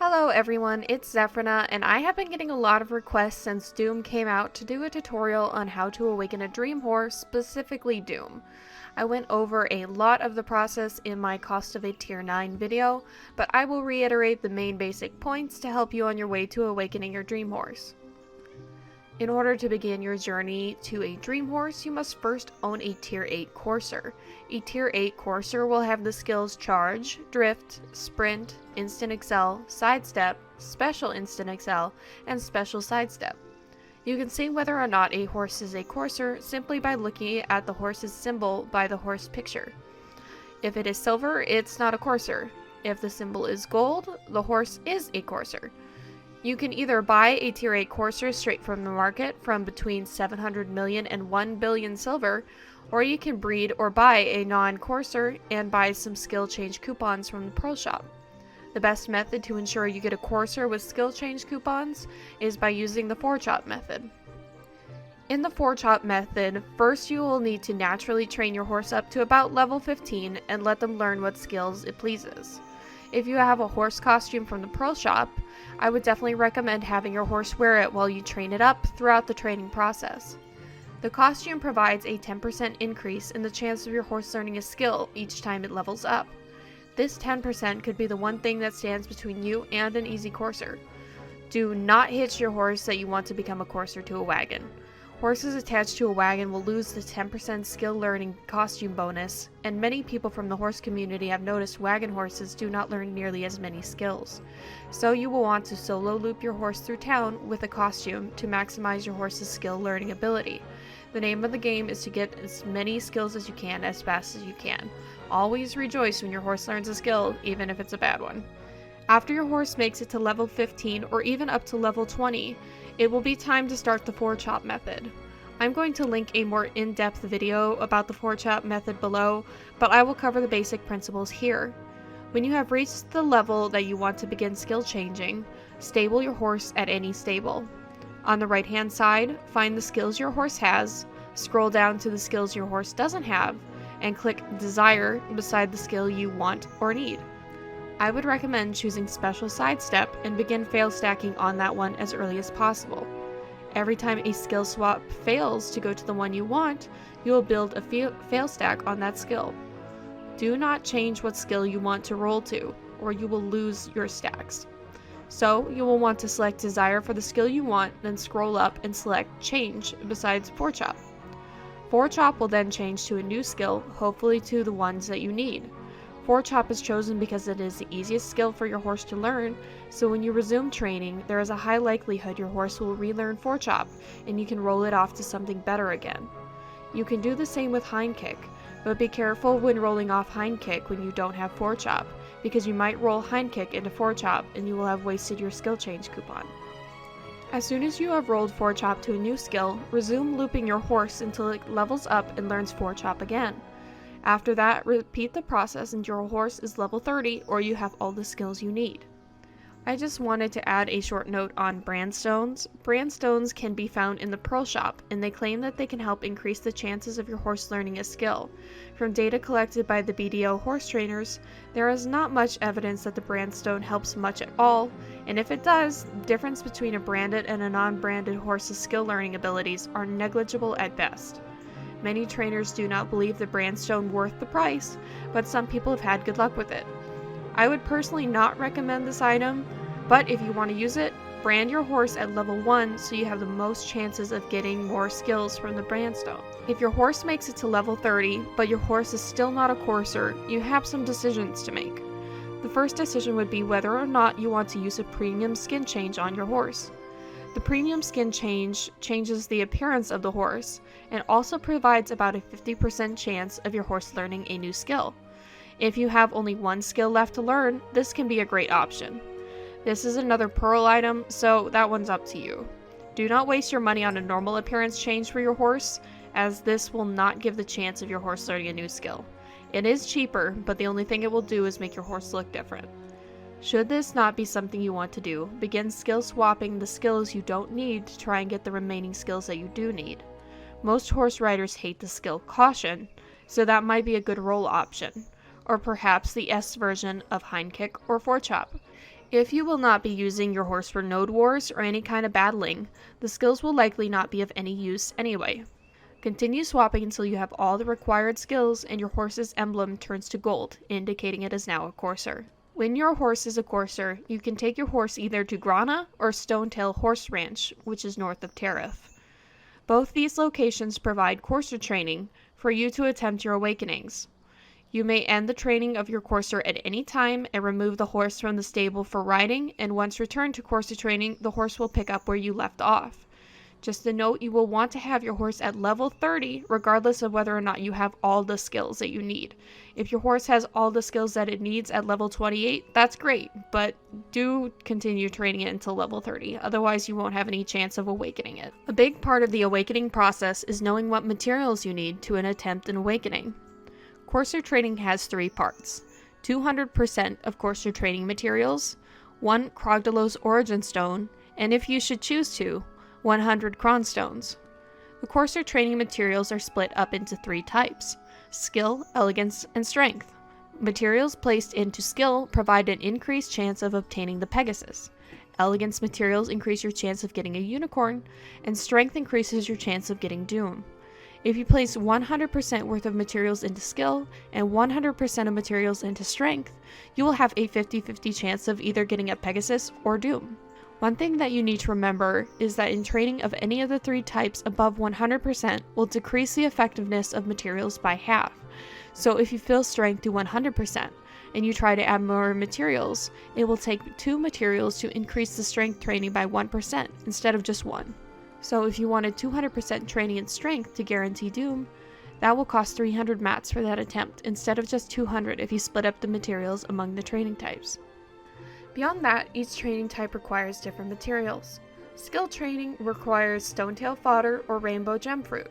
Hello everyone, it's Zephrina, and I have been getting a lot of requests since Doom came out to do a tutorial on how to awaken a dream horse, specifically Doom. I went over a lot of the process in my Cost of a Tier 9 video, but I will reiterate the main basic points to help you on your way to awakening your dream horse. In order to begin your journey to a dream horse, you must first own a Tier 8 courser. A Tier 8 courser will have the skills Charge, Drift, Sprint, Instant Excel, Sidestep, Special Instant Excel, and Special Sidestep. You can see whether or not a horse is a courser simply by looking at the horse's symbol by the horse picture. If it is silver, it's not a courser. If the symbol is gold, the horse is a courser. You can either buy a Tier 8 courser straight from the market from between 700 million and 1 billion silver, or you can breed or buy a non-courser and buy some skill change coupons from the pro shop. The best method to ensure you get a courser with skill change coupons is by using the forechop method. In the forechop method, first you will need to naturally train your horse up to about level 15 and let them learn what skills it pleases. If you have a horse costume from the pro shop, I would definitely recommend having your horse wear it while you train it up throughout the training process. The costume provides a 10% increase in the chance of your horse learning a skill each time it levels up. This 10% could be the one thing that stands between you and an easy courser. Do not hitch your horse that you want to become a courser to a wagon. Horses attached to a wagon will lose the 10% skill learning costume bonus, and many people from the horse community have noticed wagon horses do not learn nearly as many skills. So you will want to solo loop your horse through town with a costume to maximize your horse's skill learning ability. The name of the game is to get as many skills as you can as fast as you can. Always rejoice when your horse learns a skill, even if it's a bad one. After your horse makes it to level 15 or even up to level 20, it will be time to start the forechop method. I'm going to link a more in-depth video about the forechop method below, but I will cover the basic principles here. When you have reached the level that you want to begin skill changing, stable your horse at any stable. On the right hand side, find the skills your horse has, scroll down to the skills your horse doesn't have, and click Desire beside the skill you want or need. I would recommend choosing Special Sidestep and begin fail stacking on that one as early as possible. Every time a skill swap fails to go to the one you want, you will build a fail stack on that skill. Do not change what skill you want to roll to, or you will lose your stacks. So you will want to select Desire for the skill you want, then scroll up and select Change besides Forechop. Forechop will then change to a new skill, hopefully to the ones that you need. Forechop is chosen because it is the easiest skill for your horse to learn, so when you resume training, there is a high likelihood your horse will relearn forechop, and you can roll it off to something better again. You can do the same with hind kick, but be careful when rolling off hind kick when you don't have forechop, because you might roll hind kick into forechop and you will have wasted your skill change coupon. As soon as you have rolled forechop to a new skill, resume looping your horse until it levels up and learns forechop again. After that, repeat the process until your horse is level 30 or you have all the skills you need. I just wanted to add a short note on brandstones. Brandstones can be found in the pro shop, and they claim that they can help increase the chances of your horse learning a skill. From data collected by the BDO horse trainers, there is not much evidence that the brandstone helps much at all, and if it does, the difference between a branded and a non-branded horse's skill learning abilities are negligible at best. Many trainers do not believe the brandstone worth the price, but some people have had good luck with it. I would personally not recommend this item, but if you want to use it, brand your horse at level 1 so you have the most chances of getting more skills from the brandstone. If your horse makes it to level 30, but your horse is still not a courser, you have some decisions to make. The first decision would be whether or not you want to use a premium skin change on your horse. The premium skin change changes the appearance of the horse and also provides about a 50% chance of your horse learning a new skill. If you have only one skill left to learn, this can be a great option. This is another pearl item, so that one's up to you. Do not waste your money on a normal appearance change for your horse, as this will not give the chance of your horse learning a new skill. It is cheaper, but the only thing it will do is make your horse look different. Should this not be something you want to do, begin skill swapping the skills you don't need to try and get the remaining skills that you do need. Most horse riders hate the skill Caution, so that might be a good roll option, or perhaps the S version of hind kick or forechop. If you will not be using your horse for node wars or any kind of battling, the skills will likely not be of any use anyway. Continue swapping until you have all the required skills and your horse's emblem turns to gold, indicating it is now a courser. When your horse is a courser, you can take your horse either to Grana or Stonetail Horse Ranch, which is north of Tariff. Both these locations provide courser training for you to attempt your awakenings. You may end the training of your courser at any time and remove the horse from the stable for riding, and once returned to courser training, the horse will pick up where you left off. Just a note, you will want to have your horse at level 30 regardless of whether or not you have all the skills that you need. If your horse has all the skills that it needs at level 28, that's great, but do continue training it until level 30, otherwise you won't have any chance of awakening it. A big part of the awakening process is knowing what materials you need to attempt an awakening. Courser training has 3 parts: 200% of courser training materials, 1 Krogdalos Origin Stone, and if you should choose to, 100 Cron stones. The courser training materials are split up into 3 types: skill, elegance, and strength. Materials placed into skill provide an increased chance of obtaining the Pegasus. Elegance materials increase your chance of getting a unicorn, and strength increases your chance of getting doom. If you place 100% worth of materials into skill and 100% of materials into strength, you will have a 50-50 chance of either getting a Pegasus or doom. One thing that you need to remember is that in training of any of the 3 types above 100% will decrease the effectiveness of materials by half. So if you fill strength to 100% and you try to add more materials, it will take 2 materials to increase the strength training by 1% instead of just 1. So if you wanted 200% training in strength to guarantee doom, that will cost 300 mats for that attempt instead of just 200 if you split up the materials among the training types. Beyond that, each training type requires different materials. Skill training requires Stonetail fodder or rainbow gem fruit.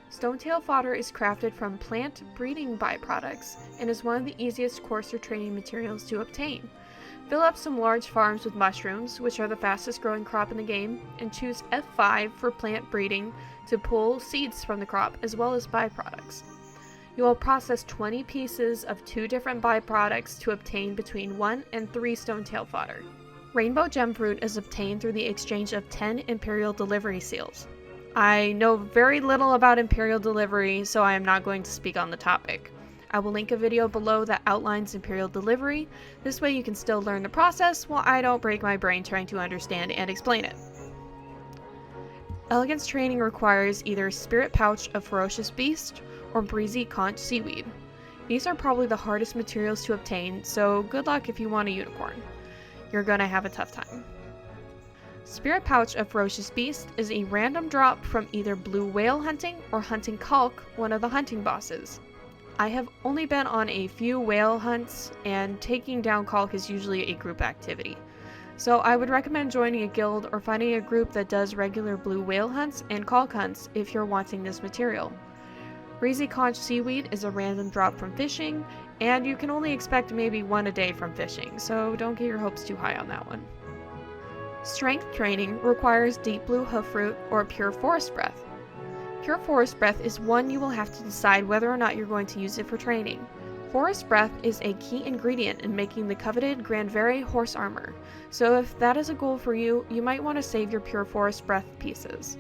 Stonetail fodder is crafted from plant breeding byproducts and is one of the easiest courser training materials to obtain. Fill up some large farms with mushrooms, which are the fastest growing crop in the game, and choose F5 for plant breeding to pull seeds from the crop as well as byproducts. You will process 20 pieces of 2 different byproducts to obtain between 1 and 3 Stonetail fodder. Rainbow gem fruit is obtained through the exchange of 10 Imperial delivery seals. I know very little about Imperial delivery, so I am not going to speak on the topic. I will link a video below that outlines Imperial delivery. This way you can still learn the process while I don't break my brain trying to understand and explain it. Elegance training requires either Spirit Pouch of Ferocious Beast or Breezy Conch Seaweed. These are probably the hardest materials to obtain, so good luck if you want a unicorn. You're gonna have a tough time. Spirit Pouch of Ferocious Beast is a random drop from either blue whale hunting or hunting Kalk, one of the hunting bosses. I have only been on a few whale hunts, and taking down Kalk is usually a group activity. So I would recommend joining a guild or finding a group that does regular blue whale hunts and Kalk hunts if you're wanting this material. Breezy Conch Seaweed is a random drop from fishing, and you can only expect maybe 1 a day from fishing, so don't get your hopes too high on that one. Strength training requires Deep Blue Hoofroot or Pure Forest Breath. Pure Forest Breath is one you will have to decide whether or not you're going to use it for training. Forest Breath is a key ingredient in making the coveted Granvere horse armor, so if that is a goal for you, you might want to save your Pure Forest Breath pieces.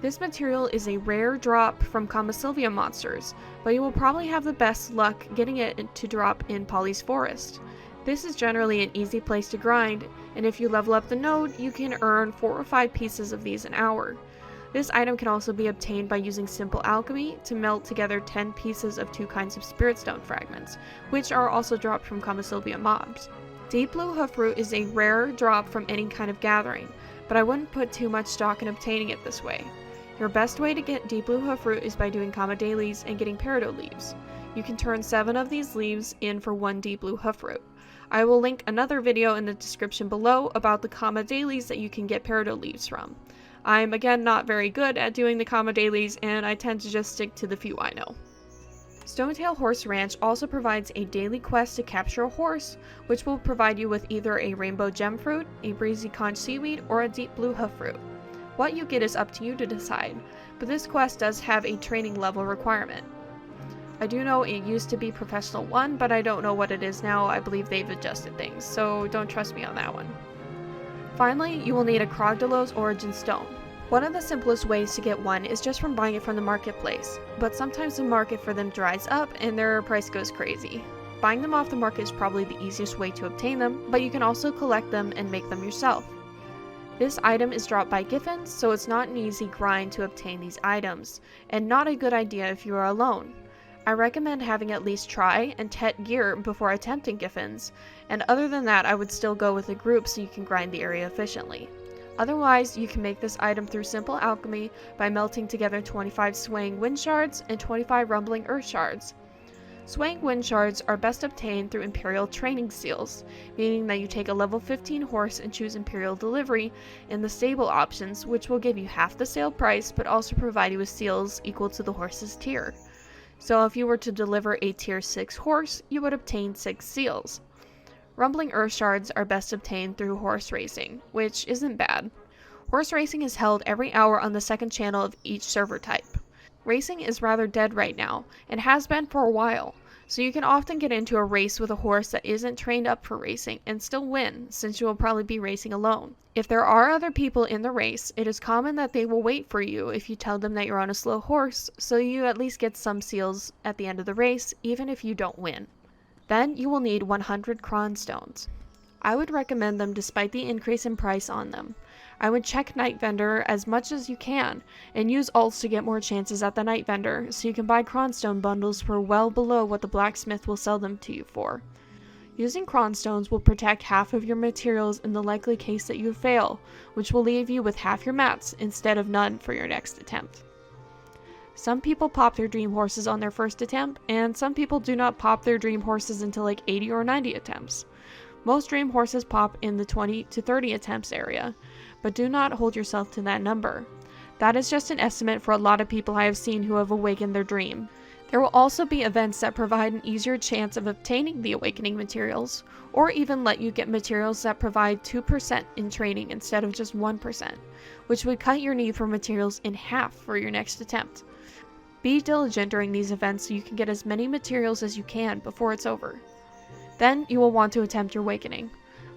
This material is a rare drop from Commosylvia monsters, but you will probably have the best luck getting it to drop in Polly's Forest. This is generally an easy place to grind, and if you level up the node, you can earn 4 or 5 pieces of these an hour. This item can also be obtained by using simple alchemy to melt together 10 pieces of 2 kinds of spirit stone fragments, which are also dropped from Commosylvia mobs. Deep Blue Hoofroot is a rare drop from any kind of gathering, but I wouldn't put too much stock in obtaining it this way. Your best way to get Deep Blue Hoofroot is by doing Kama dailies and getting peridot leaves. You can turn 7 of these leaves in for 1 Deep Blue Hoofroot. I will link another video in the description below about the Kama dailies that you can get peridot leaves from. I'm again not very good at doing the Kama dailies, and I tend to just stick to the few I know. Stonetail Horse Ranch also provides a daily quest to capture a horse, which will provide you with either a rainbow gem fruit, a breezy conch seaweed, or a deep blue hoofroot. What you get is up to you to decide, but this quest does have a training level requirement. I do know it used to be Professional 1, but I don't know what it is now. I believe they've adjusted things, so don't trust me on that one. Finally, you will need a Krogdalos Origin Stone. One of the simplest ways to get one is just from buying it from the marketplace, but sometimes the market for them dries up and their price goes crazy. Buying them off the market is probably the easiest way to obtain them, but you can also collect them and make them yourself. This item is dropped by Giffins, so it's not an easy grind to obtain these items, and not a good idea if you are alone. I recommend having at least try and tet gear before attempting Giffins, and other than that I would still go with a group so you can grind the area efficiently. Otherwise, you can make this item through simple alchemy by melting together 25 swaying wind shards and 25 rumbling earth shards. Swaying wind shards are best obtained through Imperial training seals, meaning that you take a level 15 horse and choose Imperial delivery in the stable options, which will give you half the sale price but also provide you with seals equal to the horse's tier. So if you were to deliver a tier 6 horse, you would obtain 6 seals. Rumbling earth shards are best obtained through horse racing, which isn't bad. Horse racing is held every hour on the second channel of each server type. Racing is rather dead right now, and has been for a while, so you can often get into a race with a horse that isn't trained up for racing and still win, since you will probably be racing alone. If there are other people in the race, it is common that they will wait for you if you tell them that you're on a slow horse, so you at least get some seals at the end of the race, even if you don't win. Then you will need 100 Cron stones. I would recommend them despite the increase in price on them. I would check Night Vendor as much as you can, and use alts to get more chances at the Night Vendor, so you can buy Cronstone bundles for well below what the blacksmith will sell them to you for. Using Cronstones will protect half of your materials in the likely case that you fail, which will leave you with half your mats instead of none for your next attempt. Some people pop their dream horses on their first attempt, and some people do not pop their dream horses until like 80 or 90 attempts. Most dream horses pop in the 20 to 30 attempts area, but do not hold yourself to that number. That is just an estimate for a lot of people I have seen who have awakened their dream. There will also be events that provide an easier chance of obtaining the awakening materials, or even let you get materials that provide 2% in training instead of just 1%, which would cut your need for materials in half for your next attempt. Be diligent during these events so you can get as many materials as you can before it's over. Then you will want to attempt your awakening.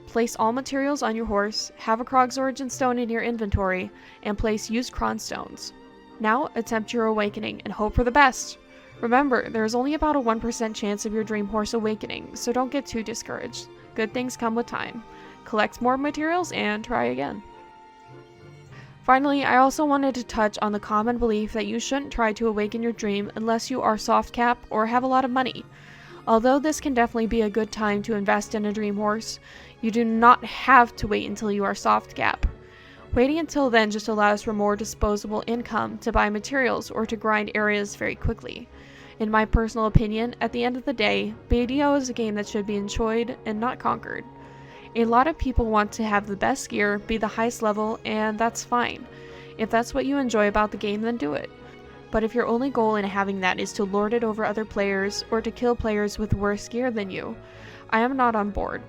Place all materials on your horse, have a Krog's Origin Stone in your inventory, and place used Cron stones. Now attempt your awakening and hope for the best. Remember, there is only about a 1% chance of your dream horse awakening, so don't get too discouraged. Good things come with time. Collect more materials and try again. Finally, I also wanted to touch on the common belief that you shouldn't try to awaken your dream unless you are soft cap or have a lot of money. Although this can definitely be a good time to invest in a dream horse, you do not have to wait until you are soft cap. Waiting until then just allows for more disposable income to buy materials or to grind areas very quickly. In my personal opinion, at the end of the day, BDO is a game that should be enjoyed and not conquered. A lot of people want to have the best gear, be the highest level, and that's fine. If that's what you enjoy about the game, then do it. But if your only goal in having that is to lord it over other players or to kill players with worse gear than you, I am not on board.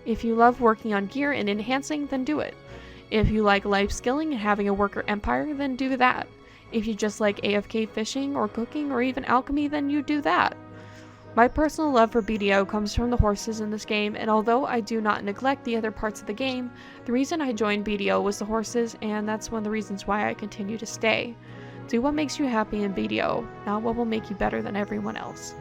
If you love working on gear and enhancing, then do it. If you like life skilling and having a worker empire, then do that. If you just like AFK fishing or cooking or even alchemy, then you do that. My personal love for BDO comes from the horses in this game, and although I do not neglect the other parts of the game, the reason I joined BDO was the horses, and that's one of the reasons why I continue to stay. Do what makes you happy in BDO, not what will make you better than everyone else.